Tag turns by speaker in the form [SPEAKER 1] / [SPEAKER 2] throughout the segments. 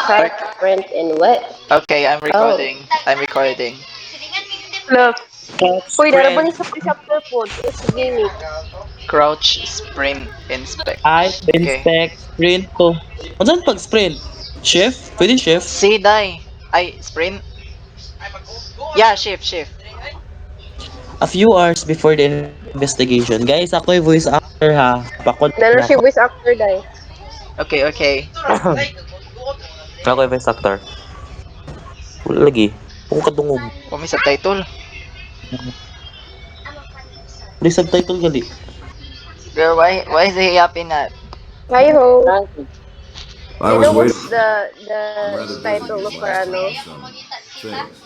[SPEAKER 1] type, print, and what?
[SPEAKER 2] Okay, I'm
[SPEAKER 1] Oh.
[SPEAKER 2] recording. I'm recording.
[SPEAKER 1] Look.
[SPEAKER 3] Text,
[SPEAKER 1] Uy, dara ba
[SPEAKER 3] print,
[SPEAKER 1] ni sa chapter po? It's gaming.
[SPEAKER 2] Crouch, sprint, inspect.
[SPEAKER 3] type,
[SPEAKER 2] Okay.
[SPEAKER 3] inspect, sprint to. Ano saan pag sprint? Shift? Pwede shift?
[SPEAKER 2] See, die. Ay, sprint? Yeah, shift, shift.
[SPEAKER 3] A few hours before the investigation. Guys, ako yung voice actor ha. Pakon
[SPEAKER 1] Nano
[SPEAKER 3] na
[SPEAKER 1] si
[SPEAKER 3] ako.
[SPEAKER 1] voice actor dai.
[SPEAKER 2] Okay, okay.
[SPEAKER 3] Ako yung voice actor. Wala lagi. Kung kadungog.
[SPEAKER 2] Kumi sa title.
[SPEAKER 3] Please subtitle gali.
[SPEAKER 2] Girl, why is he yapping at?
[SPEAKER 1] Hi ho.
[SPEAKER 4] I
[SPEAKER 1] You
[SPEAKER 4] was
[SPEAKER 1] know
[SPEAKER 4] waiting.
[SPEAKER 1] what's
[SPEAKER 4] I'm rather
[SPEAKER 1] the
[SPEAKER 4] busy
[SPEAKER 1] title
[SPEAKER 4] these
[SPEAKER 1] of
[SPEAKER 4] last
[SPEAKER 1] ano?
[SPEAKER 4] things.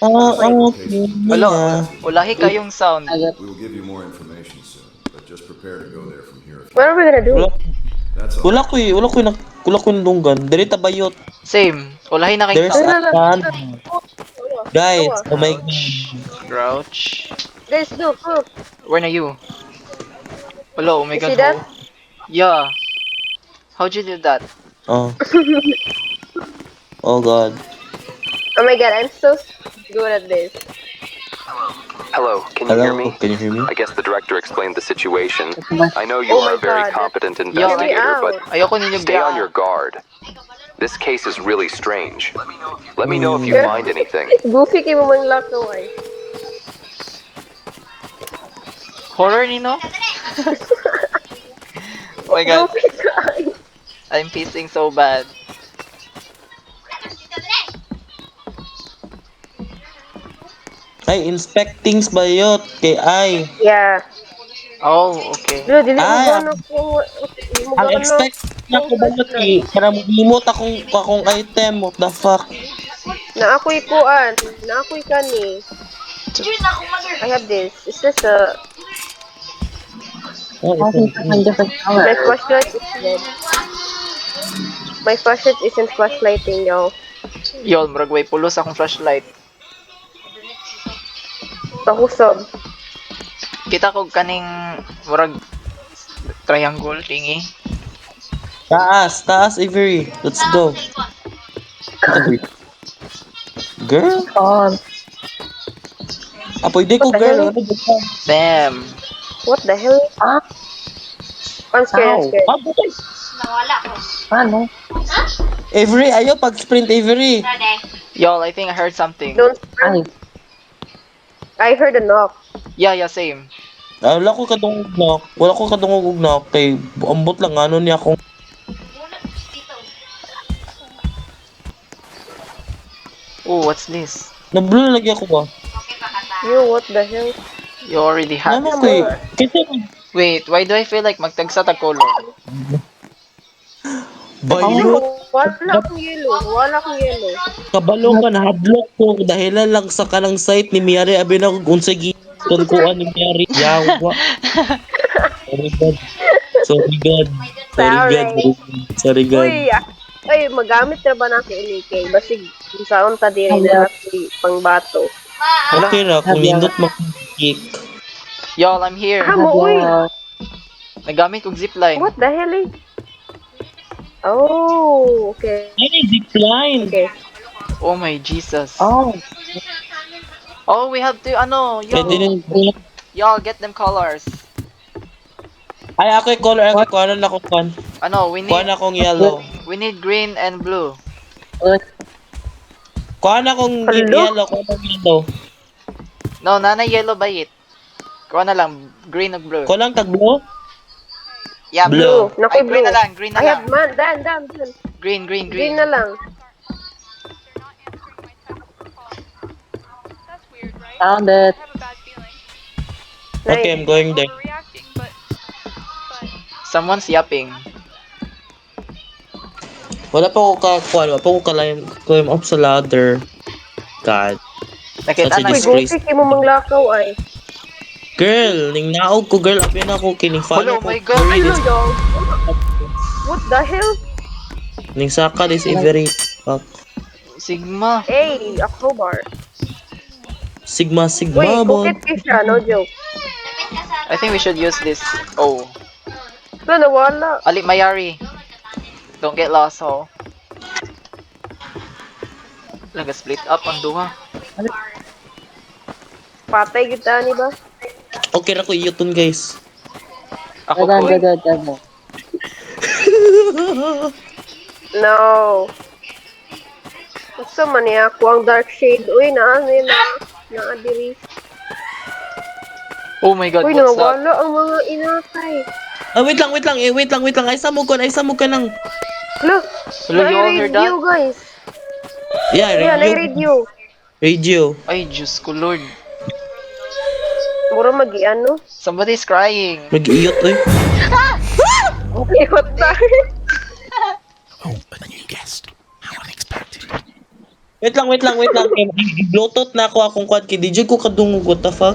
[SPEAKER 3] Ah,
[SPEAKER 4] Just be
[SPEAKER 3] okay.
[SPEAKER 4] patient.
[SPEAKER 2] Alo,
[SPEAKER 3] Yeah.
[SPEAKER 2] ulahi kayong sound.
[SPEAKER 4] We will give you more information soon, but just prepare to go there from here.
[SPEAKER 1] What are we gonna do?
[SPEAKER 3] Wala,
[SPEAKER 4] That's all.
[SPEAKER 3] wala ko yung lunggan. Dili tabayot.
[SPEAKER 2] Same. Ulahi na kayong
[SPEAKER 3] There's
[SPEAKER 2] sound.
[SPEAKER 3] a gun. Guys, oh my god.
[SPEAKER 2] Crouch.
[SPEAKER 1] Guys, look.
[SPEAKER 2] Where na you? Hello, oh my
[SPEAKER 1] You
[SPEAKER 2] god,
[SPEAKER 1] see that?
[SPEAKER 2] ho. Yeah. How'd you do that?
[SPEAKER 3] Oh. Oh god.
[SPEAKER 1] Oh my god, I'm so good at this.
[SPEAKER 5] Hello, can you hear
[SPEAKER 3] Hello,
[SPEAKER 5] me?
[SPEAKER 3] can you hear me?
[SPEAKER 5] I guess the director explained the situation. I know you
[SPEAKER 1] Oh
[SPEAKER 5] are
[SPEAKER 1] my
[SPEAKER 5] a very
[SPEAKER 1] God.
[SPEAKER 5] competent
[SPEAKER 2] Yo,
[SPEAKER 5] investigator, but
[SPEAKER 2] Ayoko ninyo
[SPEAKER 5] stay on your guard. This case is really strange. Let me know if you
[SPEAKER 1] Yeah.
[SPEAKER 5] find anything.
[SPEAKER 1] Goofy kay mo mang lakaw ay.
[SPEAKER 2] Horror nino? Oh my god,
[SPEAKER 1] Goofy ka ay.
[SPEAKER 2] I'm pissing so bad.
[SPEAKER 3] Ay, inspect things ba yun? Kay ay.
[SPEAKER 1] Yeah.
[SPEAKER 2] Oh, okay.
[SPEAKER 1] Lo, dili mo
[SPEAKER 3] Ay,
[SPEAKER 1] gano ko. Mo
[SPEAKER 3] ang
[SPEAKER 1] gano.
[SPEAKER 3] expect na ko ba yun kay para maglimot akong item. What the fuck?
[SPEAKER 1] Na ako'y kuan. Na ako'y kani. I have this. Is this a...
[SPEAKER 3] Oh, ito.
[SPEAKER 1] My flashlight is dead. My flashlight isn't flashlighting, y'all.
[SPEAKER 2] Yol, murag way pulos akong flashlight.
[SPEAKER 1] Pakusog.
[SPEAKER 2] Kita ko kaning murag triangle thingy.
[SPEAKER 3] Taas, Avery. Let's go. Girl? Ah, pwede ko,
[SPEAKER 1] What the
[SPEAKER 3] girl.
[SPEAKER 1] hell?
[SPEAKER 3] Ano ba ito?
[SPEAKER 2] Damn.
[SPEAKER 1] What the hell? I'm scared, I'm scared.
[SPEAKER 3] Ah, buhay. Avery, ayaw pag-sprint, Avery.
[SPEAKER 2] Y'all, I think I heard something.
[SPEAKER 1] Don't sprint. I heard a knock.
[SPEAKER 2] Yeah, same.
[SPEAKER 3] Ah, wala ko kadungog knock. Wala ko kadungog knock. Kay, ambot lang, ano niya akong...
[SPEAKER 2] Oh, what's this?
[SPEAKER 3] Nablo lagi ako ba?
[SPEAKER 1] You, what the hell?
[SPEAKER 2] You already had
[SPEAKER 3] Ano
[SPEAKER 2] this
[SPEAKER 3] may...
[SPEAKER 2] color.
[SPEAKER 3] Kasi,
[SPEAKER 2] Wait, why do I feel like magtagsa tag color?
[SPEAKER 3] bayot.
[SPEAKER 1] Wala akong yellow. Wala akong yellow.
[SPEAKER 3] Kabalo ka, nahadlok ko. Dahilan lang sa kanang site ni Miyari. Abi na kung sa giton ko ni Miyari. Yawa. Sorry God. Sorry God. Sorry God.
[SPEAKER 1] Uy, ay, magamit na ba na ako unikay? Basig, kung saan ta diri na ako pang bato.
[SPEAKER 3] Okay ra, kung nindot makikik.
[SPEAKER 2] Y'all, I'm here.
[SPEAKER 1] Hamo, uy!
[SPEAKER 2] Nagamit kong zipline.
[SPEAKER 1] What the hell eh? Oh, okay.
[SPEAKER 3] Ay, zipline.
[SPEAKER 1] Okay.
[SPEAKER 2] Oh my Jesus. Oh, we have to,
[SPEAKER 3] Kaya din
[SPEAKER 2] y'all get them colors.
[SPEAKER 3] ay, ako yung color. Ako, kuha na ako, kuha.
[SPEAKER 2] We
[SPEAKER 3] Kuha
[SPEAKER 2] need,
[SPEAKER 3] na akong yellow.
[SPEAKER 2] we need green and blue.
[SPEAKER 3] Kuha na akong
[SPEAKER 1] Hello?
[SPEAKER 3] yellow. Kuha na akong yellow.
[SPEAKER 2] No, nana yellow ba it? Kuha na lang, green or blue.
[SPEAKER 3] Kuha lang tag blue.
[SPEAKER 2] Yeah,
[SPEAKER 3] Blue.
[SPEAKER 2] blue.
[SPEAKER 1] Nakoy
[SPEAKER 2] Ay, green
[SPEAKER 1] blue.
[SPEAKER 2] na lang, green na
[SPEAKER 1] I have
[SPEAKER 2] lang.
[SPEAKER 1] man, dan.
[SPEAKER 2] Green.
[SPEAKER 1] Green na lang.
[SPEAKER 6] Found it.
[SPEAKER 3] Okay, I'm going there.
[SPEAKER 2] Someone's yapping.
[SPEAKER 3] Wala pa ako kakuha. Wala pa ako climb up sa ladder. God.
[SPEAKER 2] Nakita
[SPEAKER 3] Kasi
[SPEAKER 2] na.
[SPEAKER 1] Uy,
[SPEAKER 3] Please.
[SPEAKER 1] goofy kay mo manglakaw ay.
[SPEAKER 3] Girl, ning naog ko, girl. Abi na ako kining
[SPEAKER 2] Hello,
[SPEAKER 3] follow
[SPEAKER 2] oh my
[SPEAKER 3] ko.
[SPEAKER 2] God.
[SPEAKER 1] Ay, y'all. What the hell?
[SPEAKER 3] Ning saka is every fuck.
[SPEAKER 2] Sigma.
[SPEAKER 1] Hey, a crowbar.
[SPEAKER 3] Sigma,
[SPEAKER 1] Uy,
[SPEAKER 3] boy.
[SPEAKER 1] kukit kay siya, no joke.
[SPEAKER 2] I think we should use this. Oh.
[SPEAKER 1] Wala, nawala.
[SPEAKER 2] Ali Mayari. Don't get lost, ho. Nag-split up ang duha.
[SPEAKER 1] Patay kita ni ba?
[SPEAKER 3] Okay na ko iyuton guys.
[SPEAKER 2] Ako po eh.
[SPEAKER 1] No. Gusto man niya ako ang dark shade. Uy, naadiri.
[SPEAKER 2] Oh my god,
[SPEAKER 1] Uy,
[SPEAKER 2] what's that?
[SPEAKER 1] nawala ang mga inatay.
[SPEAKER 3] Ah, wait lang. Ay, samog ka lang.
[SPEAKER 1] Look,
[SPEAKER 2] Hello, you all heard that?
[SPEAKER 1] radio guys.
[SPEAKER 3] Yeah,
[SPEAKER 1] Yeah,
[SPEAKER 3] radio.
[SPEAKER 1] radio.
[SPEAKER 3] Radio.
[SPEAKER 2] Ay, Diyos ko Lord.
[SPEAKER 1] Mura ano?
[SPEAKER 2] Somebody's crying.
[SPEAKER 3] Mag-iyot eh.
[SPEAKER 1] Okay, what the?
[SPEAKER 3] Wait lang. Bluetooth na ako akong quad kay DJ ko kadungog. What the fuck?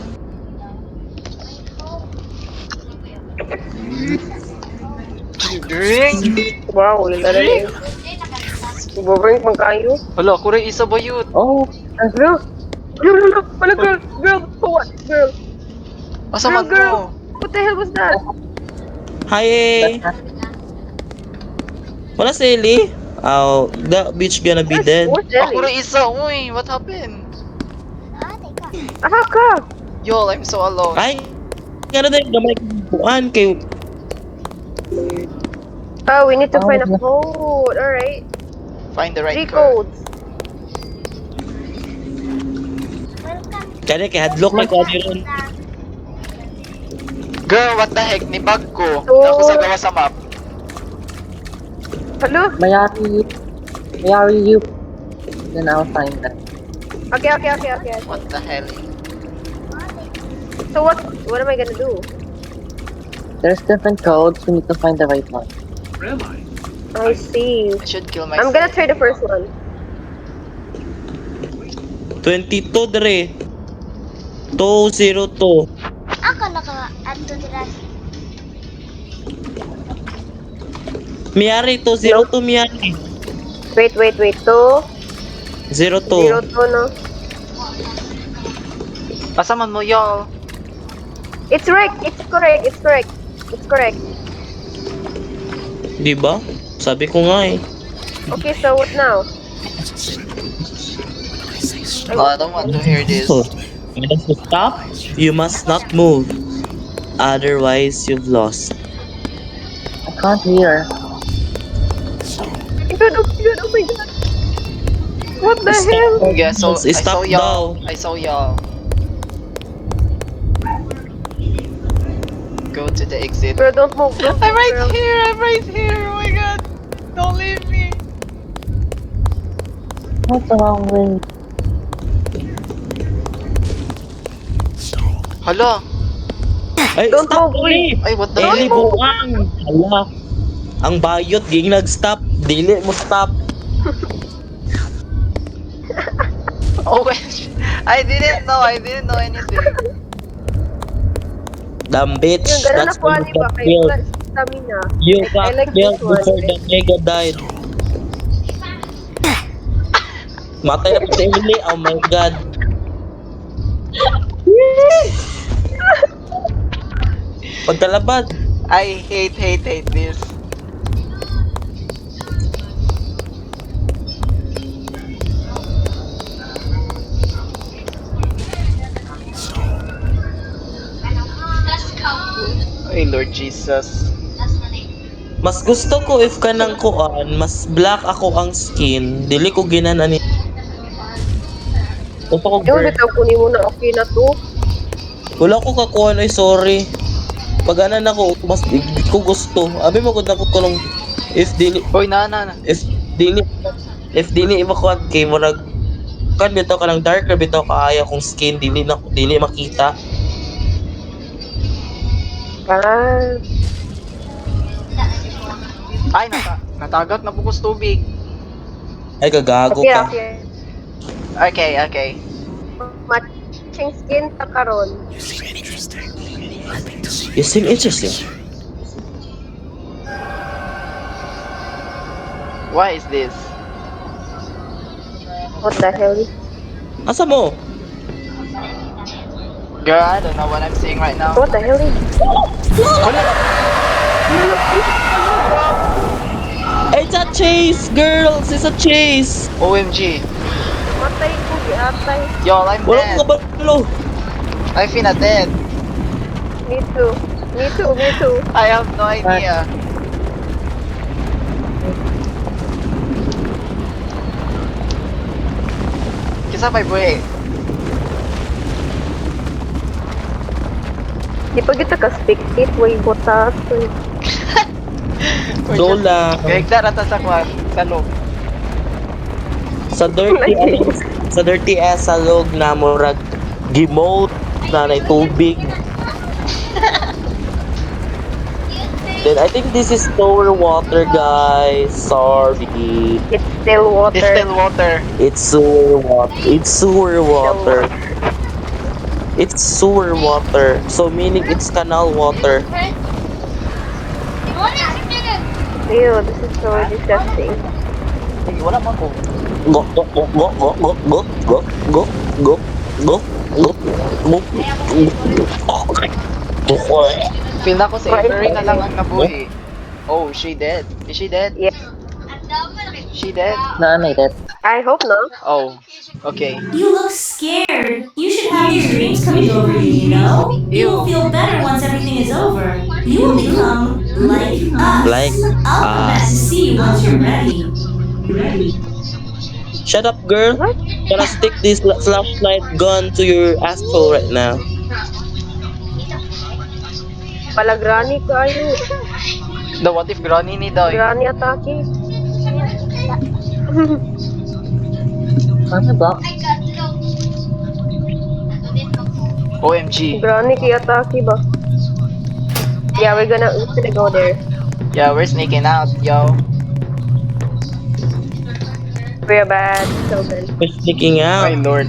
[SPEAKER 2] Drink!
[SPEAKER 1] Wow, wala na rin. Ibabring pang kayo.
[SPEAKER 2] Hala, kuray isa ba yun?
[SPEAKER 1] Girl! Wala, girl! What? Girl!
[SPEAKER 2] Asa man
[SPEAKER 1] Girl!
[SPEAKER 2] mo?
[SPEAKER 1] What the hell was that?
[SPEAKER 3] Hi. Wala si Ellie? Oh, that bitch gonna be dead.
[SPEAKER 1] Where's
[SPEAKER 2] Ako
[SPEAKER 1] Ellie?
[SPEAKER 2] rin isa, uy! What happened?
[SPEAKER 1] Ka!
[SPEAKER 2] Y'all, I'm so alone.
[SPEAKER 3] Ay, nga na dahil gamay kuhan kay
[SPEAKER 1] Oh, we need to find a code. Alright.
[SPEAKER 2] Find the right
[SPEAKER 1] 3
[SPEAKER 2] code.
[SPEAKER 1] codes.
[SPEAKER 3] kaya kay hadlock na ko ron.
[SPEAKER 2] Girl, what the heck? Nibag ko.
[SPEAKER 1] Oh.
[SPEAKER 2] Ako sa gawa sa map.
[SPEAKER 1] Hello?
[SPEAKER 6] Mayari you. Then I'll find that.
[SPEAKER 1] Okay.
[SPEAKER 2] What the hell?
[SPEAKER 1] So what am I gonna do?
[SPEAKER 6] There's different codes. We need to find the right one.
[SPEAKER 1] I see.
[SPEAKER 2] I should kill myself.
[SPEAKER 1] I'm gonna try the first one.
[SPEAKER 3] 22 dre. 202.
[SPEAKER 7] Ako naka-add to the last.
[SPEAKER 3] Miyari 202 Miyari.
[SPEAKER 1] Wait. 2,
[SPEAKER 3] 02.
[SPEAKER 1] 0, 2, no?
[SPEAKER 2] Asa man mo, y'all?
[SPEAKER 1] It's correct.
[SPEAKER 3] Di ba? Sabi ko nga eh.
[SPEAKER 1] Okay, so what now?
[SPEAKER 2] Oh, I don't want to hear this.
[SPEAKER 3] So, you must stop. You must not move. Otherwise, you've lost.
[SPEAKER 6] I can't hear.
[SPEAKER 1] Oh my god. What the hell?
[SPEAKER 2] Yeah, so I saw
[SPEAKER 3] Stop
[SPEAKER 2] y'all.
[SPEAKER 3] daw.
[SPEAKER 2] I saw y'all. Go to the exit.
[SPEAKER 1] Girl, don't move. Don't
[SPEAKER 2] I'm
[SPEAKER 1] move,
[SPEAKER 2] right
[SPEAKER 1] girl.
[SPEAKER 2] here. I'm right here. Oh my god. Don't leave me.
[SPEAKER 6] What's the wrong way?
[SPEAKER 2] Hala.
[SPEAKER 3] Ay,
[SPEAKER 1] Don't
[SPEAKER 3] stop
[SPEAKER 1] move,
[SPEAKER 3] eh.
[SPEAKER 2] Ay, what the
[SPEAKER 3] Eli,
[SPEAKER 2] hell?
[SPEAKER 3] buwang. Hala. Ang bayot, ging nag-stop. Dili mo stop.
[SPEAKER 2] Oh, wait. I didn't know anything.
[SPEAKER 3] Damn bitch.
[SPEAKER 1] Yung ganun
[SPEAKER 3] That's
[SPEAKER 1] ako,
[SPEAKER 3] when
[SPEAKER 1] di
[SPEAKER 3] you
[SPEAKER 1] ba?
[SPEAKER 3] got
[SPEAKER 1] Kaya
[SPEAKER 3] killed.
[SPEAKER 1] wala stamina.
[SPEAKER 3] You
[SPEAKER 1] I
[SPEAKER 3] got
[SPEAKER 1] like
[SPEAKER 3] killed
[SPEAKER 1] this one.
[SPEAKER 3] before the mega died. Matay na po si Eli. Oh my god. Pagkalabad.
[SPEAKER 2] I hate this. Ay, Lord Jesus.
[SPEAKER 3] Mas gusto ko if kanang kuan, mas black ako ang skin. Dili ko ginana ni. Gusto ko
[SPEAKER 1] Yung
[SPEAKER 3] girl.
[SPEAKER 1] bitaw kunin mo na okay na to.
[SPEAKER 3] Wala ko kakuan ay sorry. Pag anan ako, mas di ko gusto. Abi mo gud ako kulong if dili
[SPEAKER 2] Hoy, na.
[SPEAKER 3] if dili ibakuan kay murag kan bitaw ka ng darker bitaw kaaya kong skin dili makita.
[SPEAKER 1] Ah,
[SPEAKER 2] Ay, natagat na po ko sa tubig.
[SPEAKER 3] Ay kagago
[SPEAKER 1] okay,
[SPEAKER 3] ka.
[SPEAKER 1] okay.
[SPEAKER 2] Okay.
[SPEAKER 1] Matching skin ta karon.
[SPEAKER 3] You seem interesting.
[SPEAKER 2] Why is this?
[SPEAKER 1] What the hell?
[SPEAKER 3] Asa mo?
[SPEAKER 2] Girl, I don't know what I'm seeing right now.
[SPEAKER 1] What the hell?
[SPEAKER 3] It's a chase, girls! It's a chase!
[SPEAKER 2] OMG.
[SPEAKER 1] Matay ko, giatay.
[SPEAKER 2] Yo, I'm
[SPEAKER 3] Wala
[SPEAKER 2] dead.
[SPEAKER 3] ko kabalo.
[SPEAKER 2] I feel dead.
[SPEAKER 1] Me too. Me too, me too.
[SPEAKER 2] I have no idea. Kisa may buhay.
[SPEAKER 1] Di pa kita ka-spectate, way botas.
[SPEAKER 3] Go lang.
[SPEAKER 2] Kaya rata sa kwan, sa loob.
[SPEAKER 3] Sa dirty sa dirty ass sa log na murag gimote na na tubig. Then I think this is lower water, guys. Sorry.
[SPEAKER 1] It's still water.
[SPEAKER 2] It's still water.
[SPEAKER 3] It's sewer water. It's sewer water. It's sewer water. So meaning it's canal water.
[SPEAKER 1] Ew, this is so disgusting.
[SPEAKER 2] Sige, wala man ko.
[SPEAKER 3] Go go go go go go go go go go go go go.
[SPEAKER 2] Feel na ko si Avery na lang ang nabuhi. Oh, she dead. Is she dead?
[SPEAKER 1] Yeah.
[SPEAKER 2] She dead?
[SPEAKER 6] Nominated.
[SPEAKER 1] I hope not.
[SPEAKER 2] Oh, okay.
[SPEAKER 8] You look scared. You should have your dreams coming over you, you know? You will feel better once everything is over. You will become like us.
[SPEAKER 3] Like
[SPEAKER 8] I'll come back to
[SPEAKER 3] us.
[SPEAKER 8] see you once you're ready.
[SPEAKER 3] Shut up, girl. Gonna stick this flashlight gun to your asshole right now.
[SPEAKER 1] Palagrani kayo.
[SPEAKER 2] The what if granny ni Doy?
[SPEAKER 1] Granny atake.
[SPEAKER 6] Ano ba?
[SPEAKER 2] OMG.
[SPEAKER 1] Granny kay atake ba? Yeah, we're gonna go there.
[SPEAKER 2] Yeah, we're sneaking out, yo.
[SPEAKER 1] We're bad children.
[SPEAKER 3] We're sneaking
[SPEAKER 2] My
[SPEAKER 3] out.
[SPEAKER 2] lord.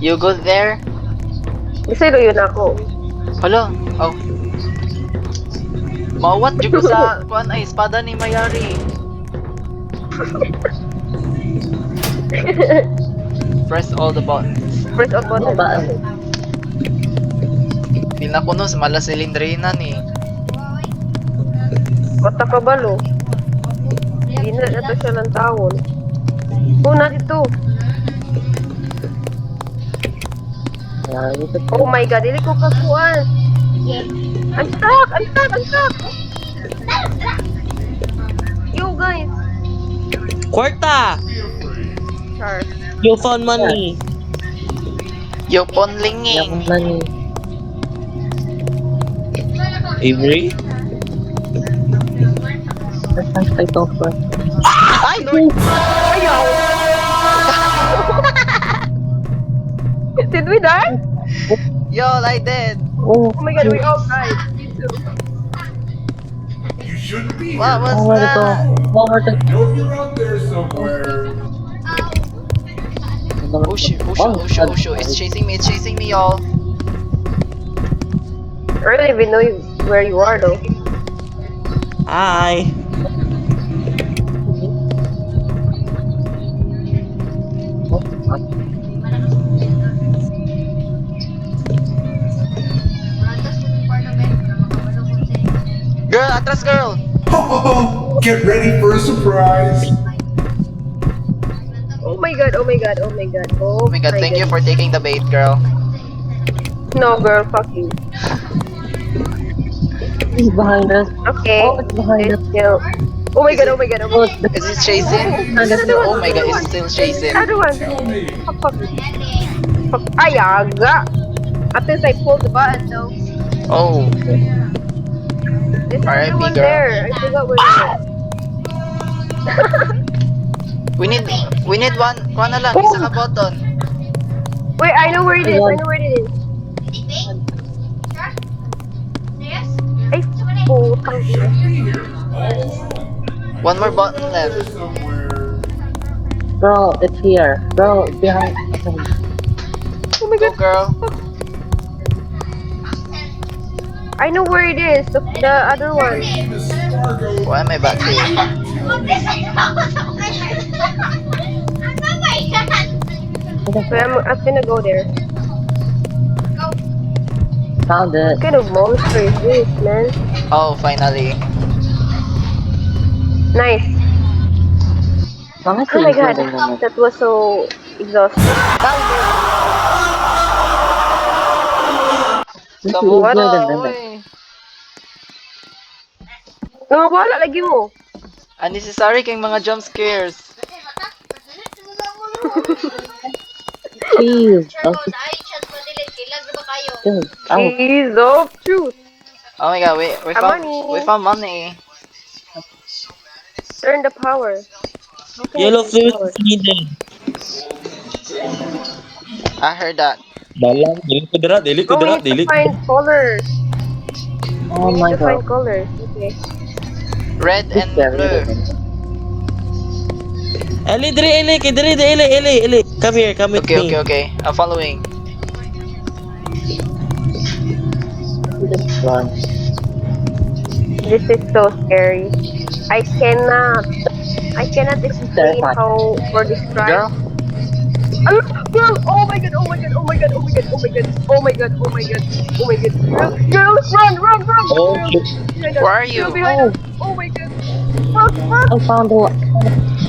[SPEAKER 2] You go there?
[SPEAKER 1] Gusto yun ako.
[SPEAKER 2] Hala, oh. Mawat jud ko sa kuan ay espada ni Mayari. Press all the buttons.
[SPEAKER 1] First of all,
[SPEAKER 6] Ano ba?
[SPEAKER 2] Feel na ko no sa mala silindrina ni.
[SPEAKER 1] bata ka balo. Hindi na ito siya ng tawon. Una dito. Oh my god, dili ko kakuan. I'm stuck! I'm stuck! I'm stuck! Yo guys!
[SPEAKER 3] Kwarta!
[SPEAKER 1] Char.
[SPEAKER 3] You found money.
[SPEAKER 2] Yo ponlinging.
[SPEAKER 6] Yung money.
[SPEAKER 3] Avery?
[SPEAKER 6] Saan tayo ito for?
[SPEAKER 2] Ay lord.
[SPEAKER 1] Ayaw! Did we die?
[SPEAKER 2] Yo, I did.
[SPEAKER 6] Oh,
[SPEAKER 1] Oh my god, we all died. Me too.
[SPEAKER 4] You shouldn't be
[SPEAKER 2] What was
[SPEAKER 6] where to go?
[SPEAKER 2] that?
[SPEAKER 6] Where to
[SPEAKER 4] I know you're out there somewhere.
[SPEAKER 2] Oh shoot, oh shoot, oh shoot, oh shoot. It's chasing me, y'all.
[SPEAKER 1] I don't even know where you are though.
[SPEAKER 3] Hi.
[SPEAKER 2] Girl, atras girl.
[SPEAKER 4] Oh, get ready for a surprise.
[SPEAKER 1] Oh my god, oh my god, oh my god.
[SPEAKER 2] Oh my god, thank you for taking the bait, girl.
[SPEAKER 1] No girl, fuck you.
[SPEAKER 6] He's behind us.
[SPEAKER 1] Okay.
[SPEAKER 6] Oh, it's behind us.
[SPEAKER 1] Chill. Oh my god, oh my god, oh my god.
[SPEAKER 2] Is it chasing? Oh my god, it's still chasing.
[SPEAKER 1] Other one. Fuck. Fuck. Ayaga. At least I pulled the button though.
[SPEAKER 2] Oh,
[SPEAKER 1] There's
[SPEAKER 2] R.I.P.
[SPEAKER 1] another one
[SPEAKER 2] girl.
[SPEAKER 1] there. I forgot where it
[SPEAKER 2] we need one na lang, isa ka button.
[SPEAKER 1] is. Wait, I know where it is. I know where it is. Ay, putang ina.
[SPEAKER 2] One more button left.
[SPEAKER 4] Somewhere.
[SPEAKER 6] Bro, it's here. Bro, it's behind.
[SPEAKER 1] Oh my
[SPEAKER 2] Go
[SPEAKER 1] god.
[SPEAKER 2] girl.
[SPEAKER 1] I know where it is. The other one.
[SPEAKER 4] Miss Fargo.
[SPEAKER 2] Why am I back here?
[SPEAKER 1] Wait, I'm gonna go there.
[SPEAKER 6] Found it.
[SPEAKER 1] What kind of monster is this, man?
[SPEAKER 2] Oh, finally.
[SPEAKER 1] Nice.
[SPEAKER 6] Honestly,
[SPEAKER 1] Oh my
[SPEAKER 6] it's not
[SPEAKER 1] god,
[SPEAKER 6] even that.
[SPEAKER 1] that was so exhausting.
[SPEAKER 6] It's
[SPEAKER 2] Tamo
[SPEAKER 6] easier than
[SPEAKER 2] ka,
[SPEAKER 6] that.
[SPEAKER 2] oy.
[SPEAKER 1] Wala lagi mo.
[SPEAKER 2] Unnecessary kayong mga jump scares.
[SPEAKER 6] Jeez. Okay. Dude, ow.
[SPEAKER 1] Jeez of truth.
[SPEAKER 2] Oh my god,
[SPEAKER 1] Money.
[SPEAKER 2] we found money.
[SPEAKER 1] Turn the power. How can I
[SPEAKER 3] Yellow
[SPEAKER 1] turn
[SPEAKER 3] fluid
[SPEAKER 1] power?
[SPEAKER 3] is needed.
[SPEAKER 2] I heard that.
[SPEAKER 3] Dalang, dili ko dira, dili ko
[SPEAKER 1] Oh, we
[SPEAKER 3] dira,
[SPEAKER 1] need to
[SPEAKER 3] dili ko
[SPEAKER 1] find
[SPEAKER 3] dira.
[SPEAKER 1] colors.
[SPEAKER 6] Oh
[SPEAKER 1] We need
[SPEAKER 6] my
[SPEAKER 1] to find
[SPEAKER 6] god.
[SPEAKER 1] colors. Okay.
[SPEAKER 2] Red
[SPEAKER 6] It's
[SPEAKER 2] and
[SPEAKER 6] scary,
[SPEAKER 2] blue.
[SPEAKER 6] isn't it?
[SPEAKER 3] Eli, diri, Eli, kay diri, Eli, Eli, Eli. Come here, come with
[SPEAKER 2] Okay,
[SPEAKER 3] me.
[SPEAKER 2] okay, okay. I'm following.
[SPEAKER 6] Just run.
[SPEAKER 1] This is so scary. I cannot explain
[SPEAKER 6] Terrifying.
[SPEAKER 1] how or describe.
[SPEAKER 2] Girl,
[SPEAKER 1] Oh, girl! Oh my god! Oh my god! Oh my god! Oh my god! Oh my god! Oh my god! Oh my god! Oh my god! Girl! Girl! Run! Run! Run!
[SPEAKER 3] Oh,
[SPEAKER 1] Girl!
[SPEAKER 3] shit.
[SPEAKER 1] Behind us!
[SPEAKER 2] where are
[SPEAKER 1] Girl
[SPEAKER 2] you?
[SPEAKER 1] behind
[SPEAKER 6] Oh,
[SPEAKER 1] us! Oh my god! Fuck! Fuck!
[SPEAKER 6] I found the.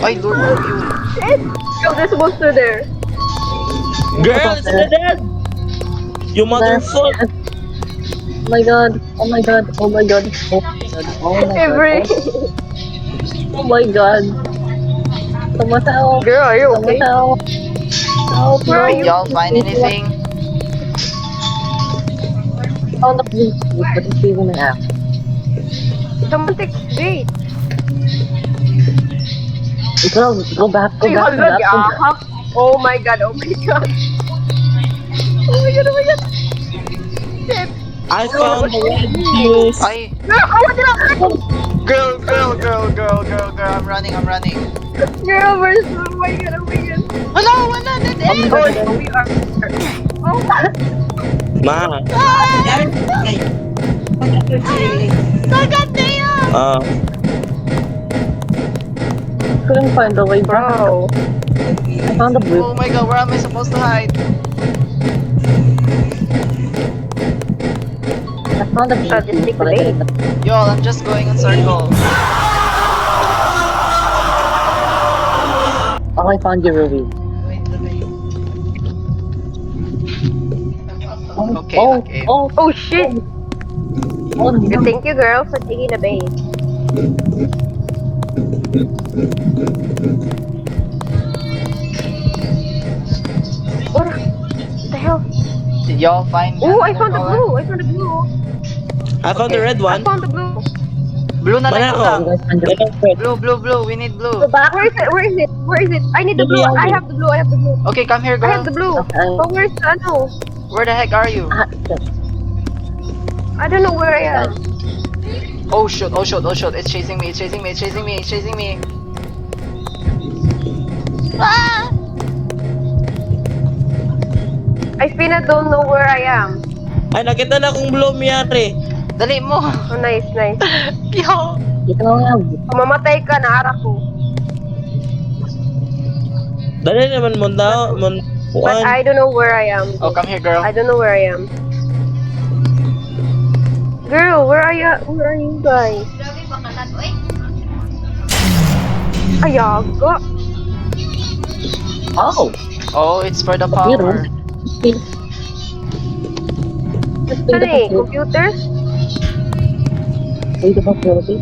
[SPEAKER 2] Ay, Lord,
[SPEAKER 1] Fuck!
[SPEAKER 2] you.
[SPEAKER 1] Shit! Girl, there's a monster there.
[SPEAKER 3] Girl, it's the dead. You motherfucker.
[SPEAKER 6] Oh my god. Oh my god. Oh my god. Oh my god. Oh my god.
[SPEAKER 1] Every.
[SPEAKER 6] Oh my god. Someone help.
[SPEAKER 1] Girl, are you
[SPEAKER 6] Someone
[SPEAKER 1] okay?
[SPEAKER 6] help. Help.
[SPEAKER 1] Where are
[SPEAKER 6] No.
[SPEAKER 1] you?
[SPEAKER 2] Y'all find anything?
[SPEAKER 6] Found the blue suit, but it's even an app.
[SPEAKER 1] Someone take bait.
[SPEAKER 6] Girl, go back. Go
[SPEAKER 1] Ay,
[SPEAKER 6] back. Go
[SPEAKER 1] hala,
[SPEAKER 6] back. Go back.
[SPEAKER 1] ha? Oh my god! Oh my god! Oh my god! Oh my god! Shit!
[SPEAKER 3] I found the red fuse.
[SPEAKER 2] Ay,
[SPEAKER 1] Girl, I want it up!
[SPEAKER 2] girl. I'm running.
[SPEAKER 1] Girl, where's oh my god! Oh my god!
[SPEAKER 2] Hello, wala na din.
[SPEAKER 1] Oh, no, we are. Oh my
[SPEAKER 3] Ma. Ah,
[SPEAKER 6] Couldn't find the way back.
[SPEAKER 1] bro!
[SPEAKER 6] I found the blue.
[SPEAKER 2] Oh my god, where am I supposed to hide?
[SPEAKER 6] I found the blue
[SPEAKER 1] I'll just
[SPEAKER 6] suit,
[SPEAKER 1] take
[SPEAKER 6] but
[SPEAKER 1] the
[SPEAKER 6] I
[SPEAKER 1] bait.
[SPEAKER 6] didn't.
[SPEAKER 2] Y'all, I'm just going in circle.
[SPEAKER 6] Oh, I found your ruby. Oh,
[SPEAKER 2] Okay,
[SPEAKER 6] oh,
[SPEAKER 2] okay.
[SPEAKER 6] oh,
[SPEAKER 1] Oh shit!
[SPEAKER 6] oh, no.
[SPEAKER 1] Thank you, girl, for taking the bait. What the hell?
[SPEAKER 2] Did y'all find
[SPEAKER 1] Oh, I found the
[SPEAKER 2] another
[SPEAKER 1] blue! I found the blue!
[SPEAKER 3] I found the
[SPEAKER 2] Okay.
[SPEAKER 3] red
[SPEAKER 1] I
[SPEAKER 3] one.
[SPEAKER 1] found the blue!
[SPEAKER 2] color? Blue na lang
[SPEAKER 3] Mana
[SPEAKER 2] ko
[SPEAKER 3] ako?
[SPEAKER 2] lang.
[SPEAKER 6] You guys find your
[SPEAKER 3] Dalang red.
[SPEAKER 2] Blue, we need blue.
[SPEAKER 6] Go back.
[SPEAKER 1] Where is it? Where is it? Where is it? I need the blue! I have the blue! I have the blue!
[SPEAKER 2] Okay, come here,
[SPEAKER 1] I have
[SPEAKER 2] girl.
[SPEAKER 1] the blue!
[SPEAKER 6] Okay.
[SPEAKER 1] But where's the ano?
[SPEAKER 2] Where the heck are you?
[SPEAKER 6] Ah, shit.
[SPEAKER 1] I don't know where I am.
[SPEAKER 2] Oh shoot. It's chasing me.
[SPEAKER 1] I still don't know where I am.
[SPEAKER 3] Ay, nakita na akong blue, Miyari.
[SPEAKER 2] Dali mo.
[SPEAKER 1] Oh, nice, nice.
[SPEAKER 2] Yo.
[SPEAKER 6] Dito na lang.
[SPEAKER 1] Kung mamatay ka, naara ko.
[SPEAKER 3] Dali naman mo na,
[SPEAKER 1] But I don't know where I am.
[SPEAKER 2] Oh, come here, girl.
[SPEAKER 1] I don't know where I am. Girl, where are you? Where are you guys? Ayaga.
[SPEAKER 6] Oh,
[SPEAKER 2] Oh, it's for the
[SPEAKER 6] computer.
[SPEAKER 2] power.
[SPEAKER 6] Just play
[SPEAKER 1] Ano
[SPEAKER 6] the
[SPEAKER 1] eh?
[SPEAKER 6] computer.
[SPEAKER 1] Computer?
[SPEAKER 6] Play the computer.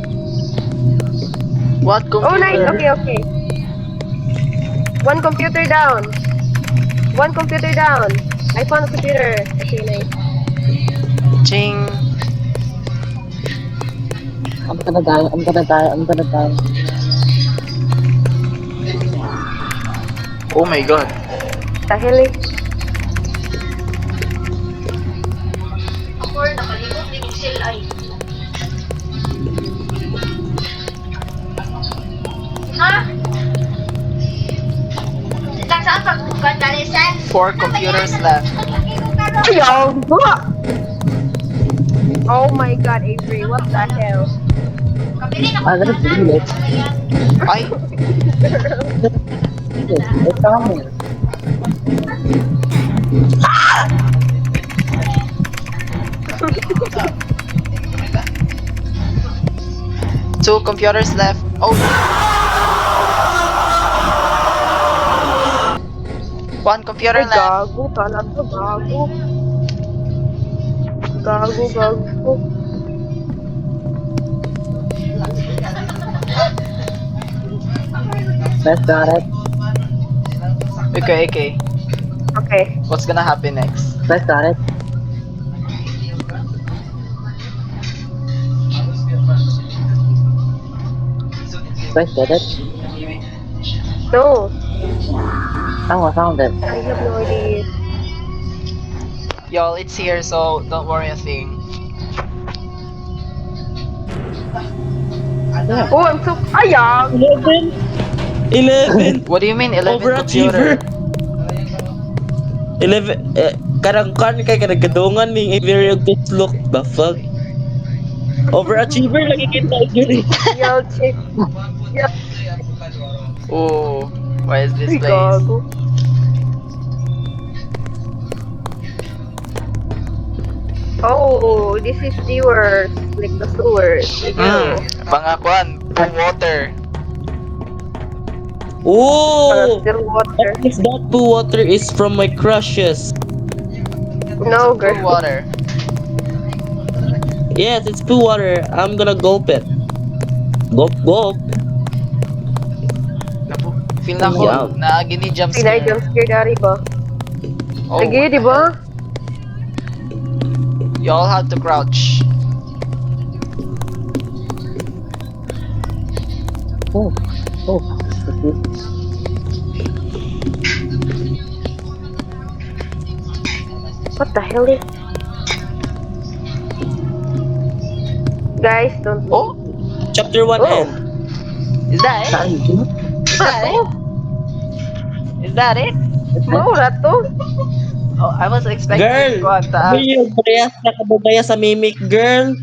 [SPEAKER 2] What computer?
[SPEAKER 1] Oh, nice. Okay, okay. One computer down. One computer down. I found a computer. Okay, nice.
[SPEAKER 2] Ching.
[SPEAKER 6] I'm gonna die.
[SPEAKER 2] Oh my god.
[SPEAKER 1] Dahil eh.
[SPEAKER 2] Four computers left.
[SPEAKER 1] Ayaga! Oh my god, Avery. What the hell?
[SPEAKER 6] I'm gonna steal it.
[SPEAKER 2] Ay,
[SPEAKER 6] It's coming.
[SPEAKER 2] two computers left. Oh, One computer
[SPEAKER 1] Ay,
[SPEAKER 2] left.
[SPEAKER 1] gago talaga, gago. Gago.
[SPEAKER 6] Press got it.
[SPEAKER 2] Okay.
[SPEAKER 1] Okay.
[SPEAKER 2] What's gonna happen next?
[SPEAKER 6] Press got it. Press get it.
[SPEAKER 1] No,
[SPEAKER 6] Oh, I found it.
[SPEAKER 1] I have no idea.
[SPEAKER 2] Y'all, it's here, so don't worry a thing.
[SPEAKER 6] Yeah.
[SPEAKER 1] Oh, I'm so... Ayang!
[SPEAKER 3] 11.
[SPEAKER 2] What do you mean 11
[SPEAKER 3] Overachiever.
[SPEAKER 2] computer?
[SPEAKER 3] 11. Karang kan kay kanang gadungan ning very good look. The fuck? Overachiever lagi kita yun eh.
[SPEAKER 1] Y'all check.
[SPEAKER 2] Oh, why is this
[SPEAKER 1] Ay,
[SPEAKER 2] place?
[SPEAKER 1] gago. Oh, this is the worst. Like the sewers.
[SPEAKER 2] Pangakuan, pong water.
[SPEAKER 3] Oh!
[SPEAKER 1] Still water.
[SPEAKER 3] At least that poo water is from my crushes.
[SPEAKER 1] No,
[SPEAKER 2] Pong
[SPEAKER 1] girl.
[SPEAKER 2] water.
[SPEAKER 3] Yes, it's poo water. I'm gonna gulp it. Gulp.
[SPEAKER 2] Feel na ko,
[SPEAKER 3] Yeah.
[SPEAKER 2] na gini jump
[SPEAKER 1] Pinay
[SPEAKER 2] scare.
[SPEAKER 1] jump scare dari ba?
[SPEAKER 2] Oh,
[SPEAKER 1] Lagi, di ba?
[SPEAKER 2] y'all have to crouch.
[SPEAKER 6] Oh.
[SPEAKER 1] What the hell is... Guys, don't...
[SPEAKER 2] Oh,
[SPEAKER 3] Chapter 1
[SPEAKER 1] Oh.
[SPEAKER 3] end.
[SPEAKER 2] is that it? Is that it? Is that it?
[SPEAKER 1] Maura to.
[SPEAKER 2] Oh, I was expecting
[SPEAKER 3] Girl!
[SPEAKER 2] kuan ta.
[SPEAKER 3] Sabi yung parehas na kababaya sa mimic, girl.